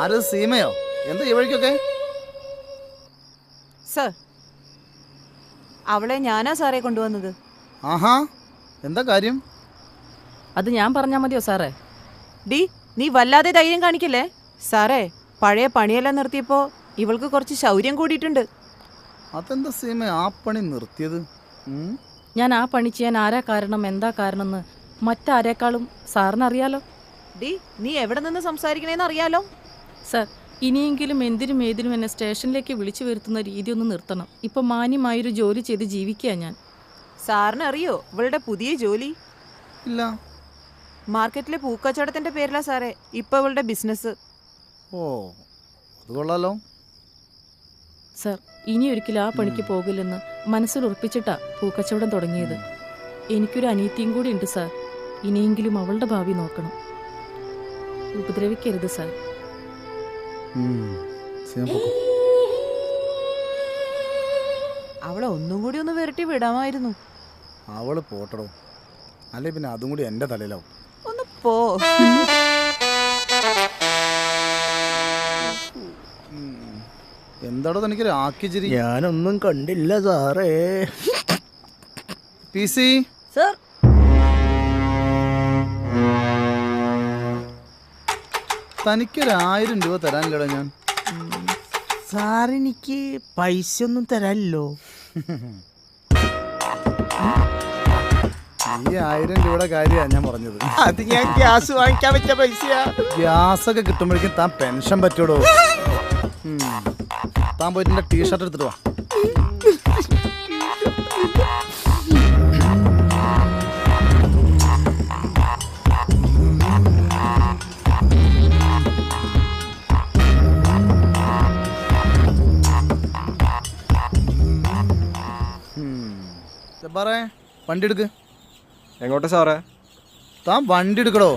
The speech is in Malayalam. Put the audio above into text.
ആര് സീമയോ? എന്താ ഈ വഴിക്കൊക്കെ? സർ, അവളെ ഞാനാ സാറേ കൊണ്ടുവന്നത്. ആഹാ, എന്താ കാര്യം? അത് ഞാൻ പറഞ്ഞാൽ മതിയോ സാറേ? ഡി, നീ വല്ലാതെ ധൈര്യം കാണിക്കല്ലേ. സാറേ, പഴയ പണിയെല്ലാം നിർത്തിയപ്പോ ഇവൾക്ക് കുറച്ച് ശൗര്യം കൂടിയിട്ടുണ്ട്. അതെന്താ സീമ ആ പണി നിർത്തിയത്? ഞാൻ ആ പണി ചെയ്യാൻ ആരാ കാരണം, എന്താ കാരണം എന്ന് മറ്റാരേക്കാളും സാറിനറിയാലോ. ഡി, നീ എവിടെ നിന്ന് സംസാരിക്കണേന്ന് അറിയാലോ. സർ, ഇനിയെങ്കിലും എന്തിനും ഏതിനും എന്നെ സ്റ്റേഷനിലേക്ക് വിളിച്ചു വരുത്തുന്ന രീതി ഒന്ന് നിർത്തണം. ഇപ്പൊ മാന്യമായൊരു ജോലി ചെയ്ത് ജീവിക്കുക ഞാൻ. സാറിന് അറിയോ ഇവളുടെ പുതിയ ജോലി? ഇല്ല. മാർക്കറ്റിലെ പൂക്കച്ചവടത്തിന്റെ പേരിലാ സാറേ ഇപ്പൊ ഇവളുടെ ബിസിനസ്. ഓ, അത് കൊള്ളാലോ. സർ, ഇനി ഒരിക്കലും ആ പണിക്ക് പോകില്ലെന്ന് മനസ്സിൽ ഉറപ്പിച്ചിട്ടാ പൂക്കച്ചവടം തുടങ്ങിയത്. എനിക്കൊരു അനിയത്തിയും കൂടി ഉണ്ട് സാർ. ഇനിയെങ്കിലും അവളുടെ ഭാവി നോക്കണം. ഉപദ്രവിക്കരുത് സാർ. അവളെ ഒന്നും കൂടി ഒന്ന് വിരട്ടി വിടാമായിരുന്നു. അവള് പോട്ടടോ, അല്ലെ പിന്നെ അതും കൂടി എന്റെ തലയിലാവും. ഒന്ന് പോ. എന്താടോ തനിക്കൊരു ആക്കിച്ചിരി? ഞാനൊന്നും കണ്ടില്ല സാറേ. പി സി സർ, തനിക്കൊരു 1000 രൂപ തരാനില്ലടോ ഞാൻ. സാറെനിക്ക് പൈസ ഒന്നും തരാനില്ലോ. ഈ 1000 രൂപയുടെ കാര്യമാണ് ഞാൻ പറഞ്ഞത്. അത് ഞാൻ ഗ്യാസ് വാങ്ങിക്കാൻ പറ്റിയ പൈസയാ. ഗ്യാസൊക്കെ കിട്ടുമ്പോഴേക്കും താൻ പെൻഷൻ പറ്റൂടോ. താൻ പോയിട്ട് എന്റെ ടീഷർട്ട് എടുത്തിട്ട് വാ. ജബ്ബാറേ, വണ്ടി എടുക്ക്. എങ്ങോട്ടാ സാറേ? താൻ വണ്ടി എടുക്കടോ.